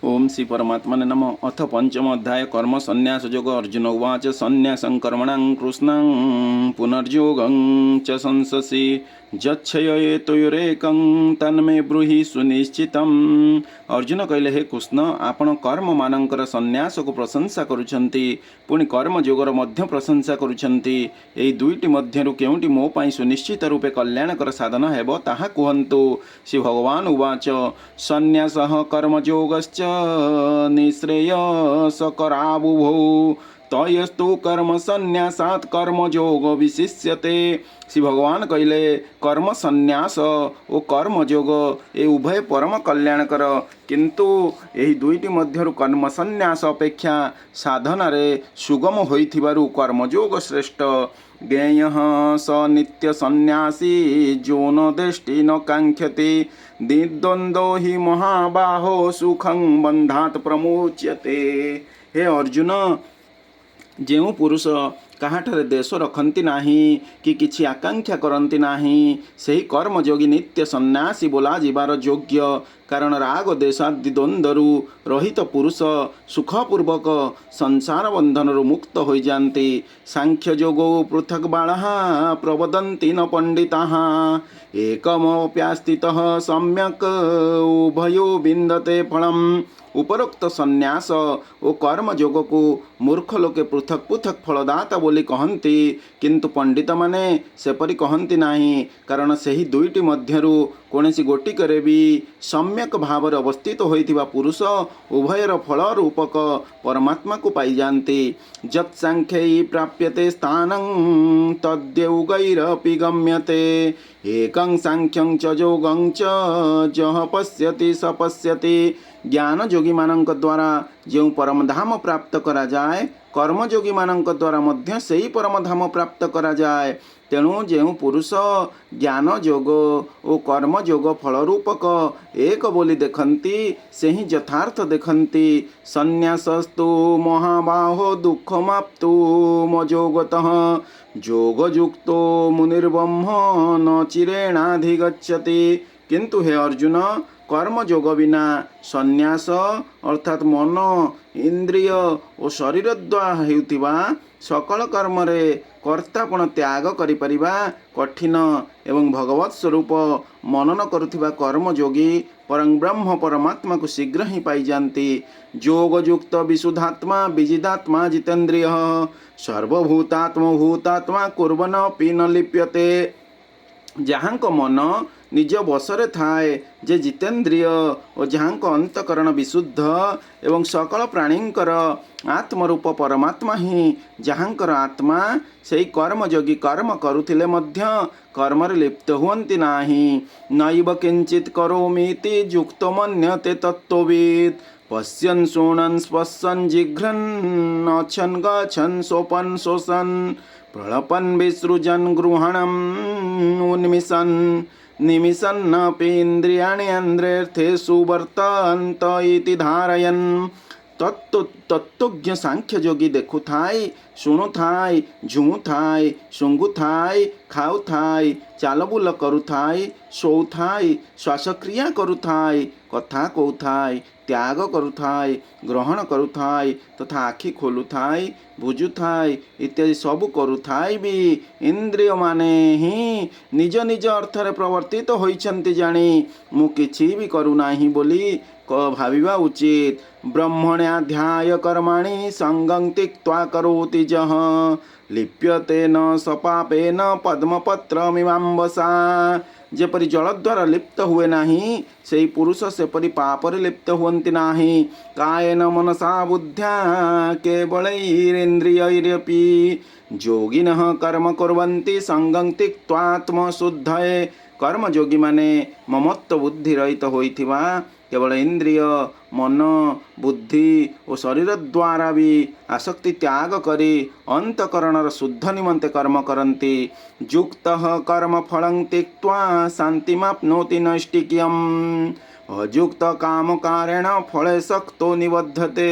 ओम श्री परमात्मने नमः। अथ पंचम अध्याय कर्म संन्यास योग। अर्जुन उवाच संन्यासं कर्मणां कृष्णं पुनर्योगं च संससि यच्छयेतयोरेकं तन्मे ब्रूहि सुनिश्चितम्। अर्जुन कहले, हे कृष्ण, आपण कर्म मानकर संन्यास को प्रशंसा करुछंती, पुणी कर्म योगर मध्य प्रशंसा करुछंती। एई दुईटी मध्यरु केउटी मो पई सुनिश्चित रूपे कल्याणकर साधन हेबो ताहा कुहन्तु। श्री भगवान उवाच संन्यासः कर्मयोगश्च निःश्रेयसकरावुभौ तयस्तु कर्म संन्यासात् कर्मयोग विशिष्यते। श्री भगवान कहले, कर्म संन्यास और कर्मयोग ए उभय परम कल्याणकर, किंतु एही दुईटी मध्यरु कर्म संन्यास अपेक्षा साधनारे सुगम होइथिबारु कर्मयोग श्रेष्ठ। ज्ञेयः स नित्य संन्यासी जो न दृष्टि न कांक्षति निर्द्वंद्वो हि महाबाहो सुखं बंधात् प्रमुच्यते। हे अर्जुन, जेउ पुरुष काहाठरे देश रखती नहीं कि किछि आकांक्षा करती नहीं, सही कर्मयोगी नित्य सन्यासी बोला जीवार योग्य। कारण राग देशादि द्वंद्वरु रहित पुरुष सुखपूर्वक संसार बंधनरु मुक्त हो जाती। सांख्य योगो पृथक बाणः प्रवदन्ति न पंडिताः एकमप्यास्थितः सम्यक उभयो विन्दते फलम्। उपरोक्त संन्यास और कर्म योग को मूर्ख लोके पृथक पृथक फलदाता बोली कहती, किंतु पंडित माने सेपरि कहती नहीं। कारण सही दुईटी मध्यरु कोनसी गोटिकरे भी सम्यक भाव अवस्थित होइथिबा पुरुष उभयर फल रूपक परमात्मा को पाई जानती। जत्सांख्यै प्राप्यते स्थानं तद्योगैरपि गम्यते एकं सांख्यं च योगं च जह पश्यति स पश्यति। ज्ञान योगी मानक द्वारा जो परमधाम प्राप्त करा जाए, कर्मयोगी मानक द्वारा मध्य सही परमधाम प्राप्त करा जाए। तेणु जो पुरुष ज्ञान योग और कर्म योग फल रूपक एक बोली देखती, से ही यथार्थ देखती। संन्यासस्तु महाबाहो दुःखमाप्तु मजोगतः योगयुक्तो मुनिर्ब्रह्म न चिरेणाधिगच्छति। किंतु हे अर्जुन, कर्म योग बिना संन्यास अर्थात मन इंद्रिय और शरीर द्वारा हेउथिबा सकल कर्म रे कर्तापण त्याग करिपरिबा कठिन एवं भगवत स्वरूप मनन करुथिबा कर्मयोगी परं ब्रह्म परमात्मा को शीघ्र ही पाई जानती। योगयुक्त विशुद्धात्मा विजिदात्मा जितेन्द्रिय सर्वभूतात्म भूतात्मा कुर्वन्नपि न लिप्यते। जहाँक मन निज बसरे थाए, जे जितेन्द्रिय और जहाँक अंतकरण विशुद्ध एवं सकल प्राणींकर आत्मरूप परमात्मा ही जहाँकर आत्मा, से कर्मयोगी कर्म करुथिले मध्य कर्मरे लिप्त हुअन्ति नाही। नैव किंचित करोमीति युक्तो मन्यते तत्त्ववित् पश्यन् शृण्वन् स्पश्यन् जिघ्रन् अच्छन् गच्छन् सोपन् शोषन् प्रलपन् विसृजन् गृहणम् उन्मिषन् निमिषन्नपि इन्द्रियाणि इन्द्रियर्थेषु वर्तन्त इति धारयन्। तत्वज्ञ सांख्य योगी देखु थाई, शुणु थाई, झुमु थाई, शुंगु थाई, खाऊ थाई, चालबुल करू थाई, शोऊ थाई, श्वासक्रिया करू थाई, कथा कहू थाई, त्याग करू थाई, ग्रहण करू थाई तथा आखि खोलु थाई, बुझु थाई इत्यादि सबु करू थाई भी इंद्रिय माने ही निज निज अर्थरे प्रवर्तित होइछन्ति जानी मु किछि भी करू नाही बोली भाविबा उचित। ब्रह्मण्याध्याय कर्माणि संगं त्यक्त्वा करोति जह लिप्यते न सपापेन पद्मपत्रमिवाम्बसा। जेपरि जल द्वारा लिप्त हुए नाही, सेही पुरुष सेपरि पापरे लिप्त हुअन्ति नाही। कायेन मनसा बुद्ध्या केवलैरिन्द्रियैरपि योगिनः कर्म कुर्वन्ति संगं त्यक्त्वात्मशुद्धये। कर्म योगी माने ममत्व बुद्धि रहित होइथिबा केवल इंद्रिय मन बुद्धि और शरीर द्वारा भी आसक्ति त्याग करी अंतकरणर शुद्ध निमंते कर्म करन्ति। युक्तः कर्म फलं त्यक्त्वा शान्तिमाप्नोति नैष्टिक्यम् अयुक्त काम कारेण फले सक्तो निबध्यते।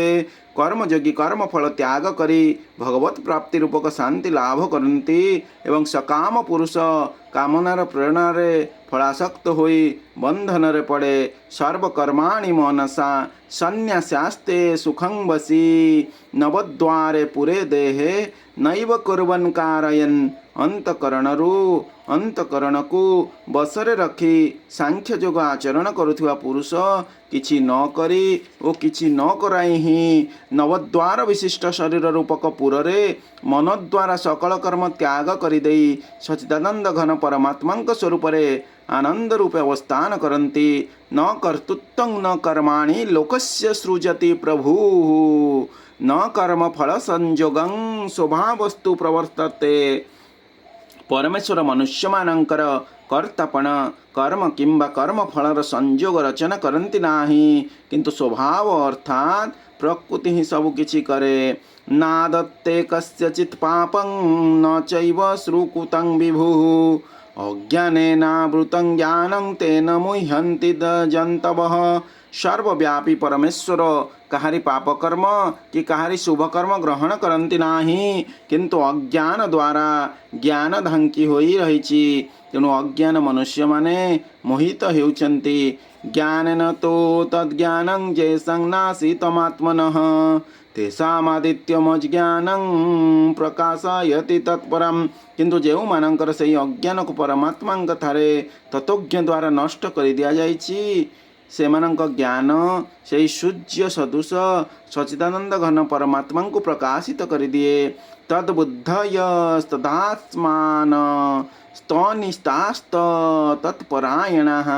कर्मयोगी कर्मफल त्याग करी भगवत प्राप्ति रूपक शांति लाभ करती एवं सकाम पुरुष कामनार प्रेरणार फलासक्त होई बंधन रे पड़े सर्वकर्माणि मनसा सन्यास्यास्ते सुखं वसी नवद्वारे पुरे देहे नैव कुर्वन् कारयन् अंतकरण को बसरे रखी सांख्य जोग आचरण करुवा पुरुष किछि न करी ओ किछि न कराई ही नवद्वार विशिष्ट शरीर रूपक पुरे मन द्वारा सकल कर्म त्याग करिदेई सच्चिदानंद घन परमात्मा स्वरूप आनंद रूपे अवस्थान करन्ति न कर्तृत्वं न कर्माणि लोकस्य सृजति प्रभु न कर्म फल संयोगं स्वभावस्तु प्रवर्तते। परमेश्वर मनुष्य मानकर कर्तापण कर्म किंबा कर्म फलर संयोग रचना करती नाही किंतु स्वभाव अर्थात प्रकृति ही सब किछि करे। नादत्ते कस्यचित् पापं न चैव श्रुकुतं विभुः अज्ञानेनावृतं ज्ञानं तेन मुह्यन्ति जन्तवः। सर्वव्यापी परमेश्वर कहारी पाप कर्म कि कहारी शुभ कर्म ग्रहण करती नाही किंतु अज्ञान द्वारा ज्ञान ढांकी होई रहिछि तेणु अज्ञान मनुष्य माने मोहित हेउचंती। ज्ञानेन तो तद्ज्ञानं जेसं नासीतमात्मनः तेषामादित्यमज्ञानं प्रकाशयति तत्परम। किंतु जेउ मानकर सही अज्ञान को परमात्मा थारे तत्वज्ञ द्वारा नष्ट कर दिया जाइछि सेमानंक ज्ञान से सूर्य सदृश सच्चिदानंद घन परमात्मा को प्रकाशित कर दिए। तद्बुद्धय तदात्मान स्तनिष्ठास्त तत्परायणाः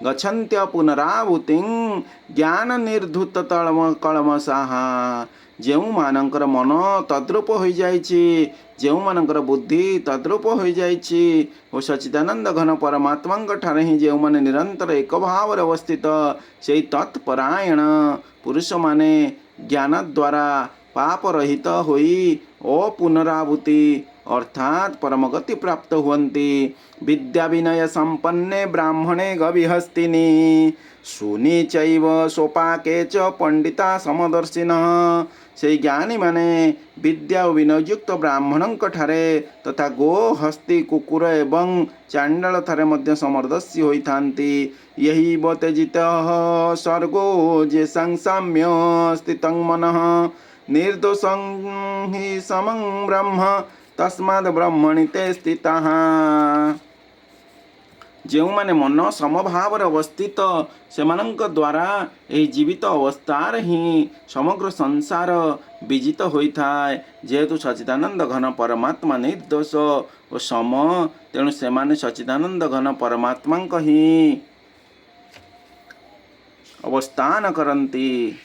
गच्छन्त्य पुनरावृत्तिं ज्ञान निर्धूत कलमसाः। जेउ मानकर मन तद्रूप हो जाइछि जेउ मानकर बुद्धि तद्रूप हो जाइछि ओ सच्चिदानंद घन परमात्मा ठारे ही जेउ माने निरंतर एक भाव अवस्थित से तत्परायण पुरुष माने ज्ञान द्वारा पाप रहित होई अपुनरावृत्ति अर्थात परमगति प्राप्त हुवन्ति। विद्या विनय संपन्ने ब्राह्मणे गविहस्तिनि सुनी चैव सोपाके च पंडिता समदर्शिनः। से ज्ञानी माने विद्या और विनयुक्त ब्राह्मणों ठारे तथा गो हस्ती कुकुर एवं चांडाल थारे मध्य समदर्शी होइथान्ति। यही बतेजितः सर्गो जे संसाम्य स्थितं मनः निर्दोषं हि समं ब्रह्म तस्माद् ब्रह्मणि ते स्थिताः। जो माने मन समभाव अवस्थित सेमानंक द्वारा यही जीवित अवस्थार ही समग्र संसार विजित होइथाय। जेहेतु सच्चिदानंद घन परमात्मा निर्दोष और सम तेणु सेमाने सच्चिदानंद घन परमात्मा ही अवस्थान करन्ति।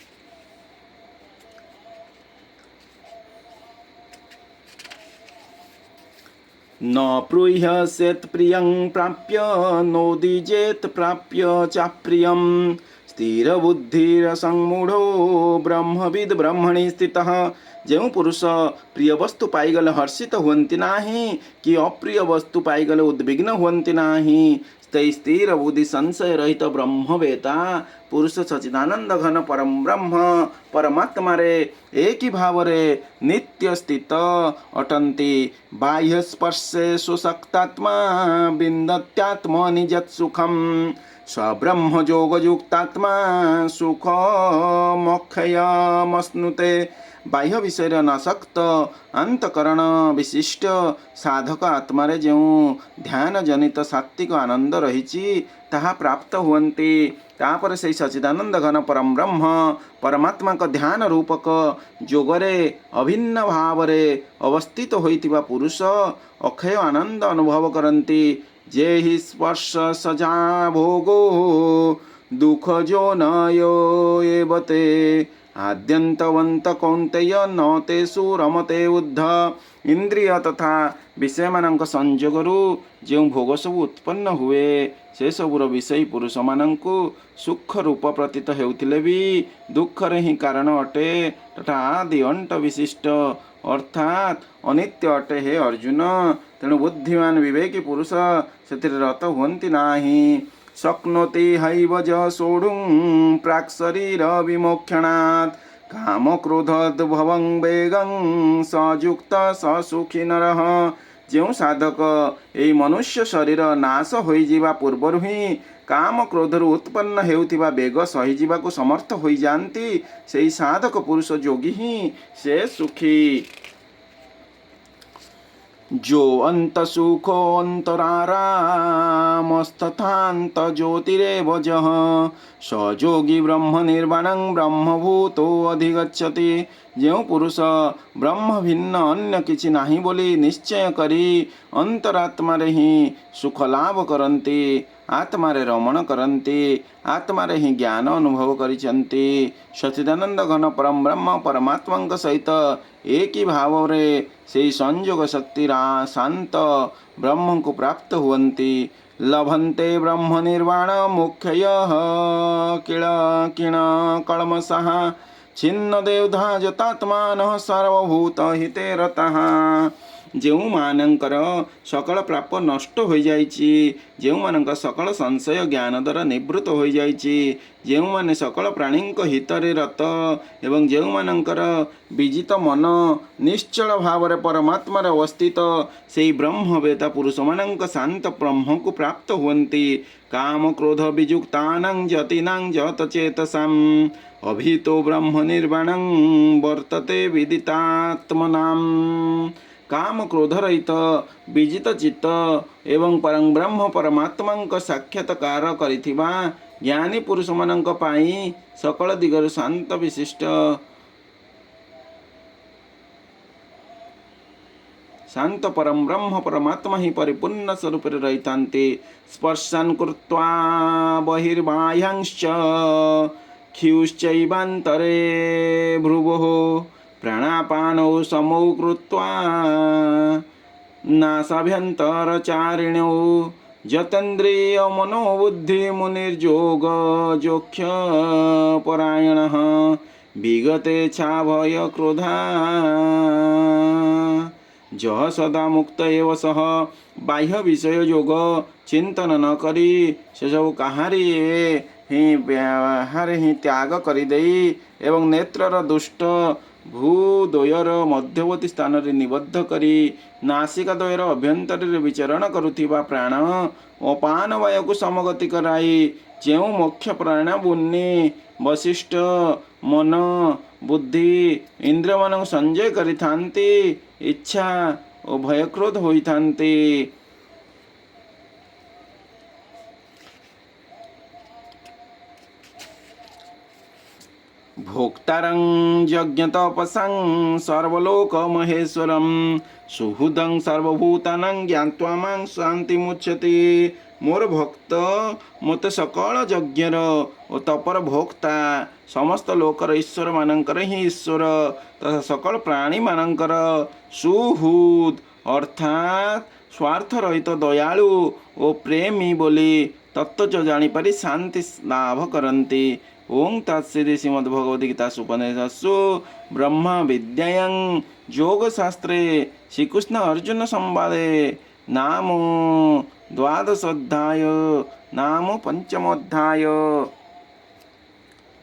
न प्रूह्यसेत् प्रियं प्राप्य नोदिजेत् प्राप्य चाप्रियं स्थिरबुद्धिरसंमूढो ब्रह्मविद् ब्रह्मणि स्थितः। जो पुरुष प्रिय वस्तु पाईगले हर्षित हुवन्ति नाही कि अप्रिय वस्तु पाईगले उद्विग्न हुवन्ति नाही ते स्थिर बुद्धि संशय रहित ब्रह्मवेता पुरुष सच्चिदानंद घन परम ब्रह्म परमात्मा रे एक ही भाव रे नित्य स्थित अटंती। बाह्य स्पर्शे सुशक्तात्मा विन्दत्यात्म निजत् सुखम सब्रह्म जोग युक्तात्मा सुख मोक्षयमश्नुते। बाह्य विषय नशक्त अंतकरण विशिष्ट साधक आत्मारे जो ध्यान जनित सात्विक आनंद रही ताहा प्राप्त हुवन्ति। तापर से सच्चिदानंद घन परम ब्रह्म परमात्मा का ध्यान रूपक जोगरे अभिन्न भावरे अवस्थित होइतिबा पुरुष अक्षय आनंद अनुभव करन्ति। जे हि स्पर्श सजा भोगो दुख जो नयो एवते आद्यंतवंत कौंतेय न तेषु रमते उद्ध। इंद्रिय तथा विषय मानक संयोगरु जो भोग सब उत्पन्न हुए से सबुर विषय पुरुष मानंकु सुख रूप प्रतीत हेउथिले भी दुखर ही कारण अटे तथा आदि अंत विशिष्ट अर्थात अनित्य अटे। हे अर्जुन तेणु बुद्धिमान विवेकी पुरुष सेथिरे रत हुवन्ति नाही। शक्नोति हैव ज सोढुं प्राक् शरीर विमोक्षणात् कामक्रोधोद्भवं वेगं सयुक्त ससुखी नरः। ଯେଉଁ ସାଧକ ଏହି ମନୁଷ୍ୟ ଶରୀର ନାଶ ହୋଇଯିବା ପୂର୍ବରୁ ହିଁ କାମ କ୍ରୋଧରୁ ଉତ୍ପନ୍ନ ହେଉଥିବା ବେଗ ସହିଯିବାକୁ ସମର୍ଥ ହୋଇଯାଆନ୍ତି, ସେହି ସାଧକ ପୁରୁଷ ଯୋଗୀ ହିଁ ସେ ସୁଖୀ। जो अंत सुखो अंतरारामस्तथान्त ज्योतिरेव जः स योगी ब्रह्म निर्वाणं ब्रह्मभूतो अधिगच्छति। ଯେଉଁ ପୁରୁଷ ବ୍ରହ୍ମ ଭିନ୍ନ ଅନ୍ୟ କିଛି ନାହିଁ ବୋଲି ନିଶ୍ଚୟ କରି ଅନ୍ତରାତ୍ମାରେ ହିଁ ସୁଖ ଲାଭ କରନ୍ତି, ଆତ୍ମାରେ ରମଣ କରନ୍ତି, ଆତ୍ମାରେ ହିଁ ଜ୍ଞାନ ଅନୁଭବ କରିଛନ୍ତି, ସଚ୍ଚିଦାନନ୍ଦ ଘନ ପରମ ବ୍ରହ୍ମ ପରମାତ୍ମାଙ୍କ ସହିତ ଏକି ଭାବରେ ସେହି ସଂଯୋଗ ଶକ୍ତିର ଶାନ୍ତ ବ୍ରହ୍ମଙ୍କୁ ପ୍ରାପ୍ତ ହୁଅନ୍ତି। ଲଭନ୍ତେ ବ୍ରହ୍ମ ନିର୍ବାଣ ମୁଖ୍ୟୟଃ କିଳ କିଣ କଳମସଃ ଛିନ୍ନ ଦେବଧା ଯତାତ୍ମାନଃ ସର୍ବଭୂତ ହିତେ ରତଃ। ଯେଉଁମାନଙ୍କର ସକଳ ପାପ ନଷ୍ଟ ହୋଇଯାଇଛି, ଯେଉଁମାନଙ୍କ ସକଳ ସଂଶୟ ଜ୍ଞାନ ଦ୍ୱାରା ନିବୃତ୍ତ ହୋଇଯାଇଛି, ଯେଉଁମାନେ ସକଳ ପ୍ରାଣୀଙ୍କ ହିତରେ ରତ ଏବଂ ଯେଉଁମାନଙ୍କର ବିଜିତ ମନ ନିଶ୍ଚଳ ଭାବରେ ପରମାତ୍ମାରେ ଅବସ୍ଥିତ, ସେହି ବ୍ରହ୍ମବେତା ପୁରୁଷମାନଙ୍କ ଶାନ୍ତ ବ୍ରହ୍ମକୁ ପ୍ରାପ୍ତ ହୁଅନ୍ତି। କାମ କ୍ରୋଧ ବିଯୁକ୍ତାନାଂ ଯତିନାଂ ଯତ ଚେତସାଂ ଅଭିतो ବ୍ରହ୍ମ ନିର୍ବାଣଂ ବର୍ତ୍ତତେ ବିଦିତାତ୍ମନାଂ। କାମ କ୍ରୋଧ ରହିତ ବିଜିତ ଚିତ୍ତ ଏବଂ ପରଂ ବ୍ରହ୍ମ ପରମାତ୍ମାଙ୍କ ସାକ୍ଷାତକାର କରିଥିବା ଜ୍ଞାନୀ ପୁରୁଷମାନଙ୍କ ପାଇଁ ସକଳ ଦିଗରୁ ଶାନ୍ତ ବିଶିଷ୍ଟ ଶାନ୍ତ ପରମ ବ୍ରହ୍ମ ପରମାତ୍ମା ହିଁ ପରିପୂର୍ଣ୍ଣ ସ୍ୱରୂପରେ ରହିଥାନ୍ତି। ସ୍ପର୍ଶନ୍ କୃତ୍ୱା ବହିର୍ବାହ୍ୟାଂଶ୍ଚ କ୍ଷିୟୁଶ୍ଚୈବାନ୍ତରେ ଭ୍ରୁବୋଃ ପ୍ରାଣାପାନौ ସମौ କୃତ୍ୱା ନାସାଭ୍ୟନ୍ତରଚାରିଣौ ଯତେନ୍ଦ୍ରିୟ ମନୋବୁଦ୍ଧି ମୁନିର୍ଯୋଗ ଯୋକ୍ଷ ପରାୟଣଃ ବିଗତେ ଛାଭୟ କ୍ରୋଧା ଯହ ସଦା ମୁକ୍ତ ଏବ ସହ। ବାହ୍ୟ ବିଷୟ ଯୋଗ ଚିନ୍ତନ ନ କରି ସେସବୁ କାହାରି ବାହାରେ ହିଁ ତ୍ୟାଗ କରିଦେଇ ଏବଂ ନେତ୍ରର ଦୁଷ୍ଟ ଭୂଦ୍ୱୟର ମଧ୍ୟବର୍ତ୍ତୀ ସ୍ଥାନରେ ନିବଦ୍ଧ କରି ନାସିକା ଦ୍ୱୟର ଅଭ୍ୟନ୍ତରରେ ବିଚରଣ କରୁଥିବା ପ୍ରାଣ ଓ ପାନବାୟୁକୁ ସମଗତି କରାଇ ଯେଉଁ ମୋକ୍ଷ ପ୍ରାଣ ବୁନି ବଶିଷ୍ଠ ମନ ବୁଦ୍ଧି ଇନ୍ଦ୍ରିୟମାନଙ୍କୁ ସଂଯୟ କରିଥାନ୍ତି, ଇଚ୍ଛା ଓ ଭୟକ୍ରୋଧ ହୋଇଥାନ୍ତି, भोक्तारं यज्ञतपसां सर्वलोक महेश्वरं सुहृदं सर्वभूतानां ज्ञात्वा मां शान्तिमुच्यते। मोर भक्त ମୋତେ ସକଳ ଯଜ୍ଞର ଓ ତପର ଭୋକ୍ତା, ସମସ୍ତ ଲୋକର ଈଶ୍ୱର ମାନଙ୍କର ହିଁ ଈଶ୍ୱର ତଥା ସକଳ ପ୍ରାଣୀମାନଙ୍କର ସୁହୃଦ ଅର୍ଥାତ୍ ସ୍ୱାର୍ଥ ରହିତ ଦୟାଳୁ ଓ ପ୍ରେମୀ ବୋଲି ତତ୍ତ୍ୱ ଜାଣିପାରି ଶାନ୍ତି ଲାଭ କରନ୍ତି। ओं तत्सदिति श्रीमद्भगवद्गीतासु उपनिषत्सु ब्रह्म विद्यायां योगशास्त्रे श्रीकृष्ण अर्जुन संवादे नाम 12 अध्याय नाम 5 अध्याय।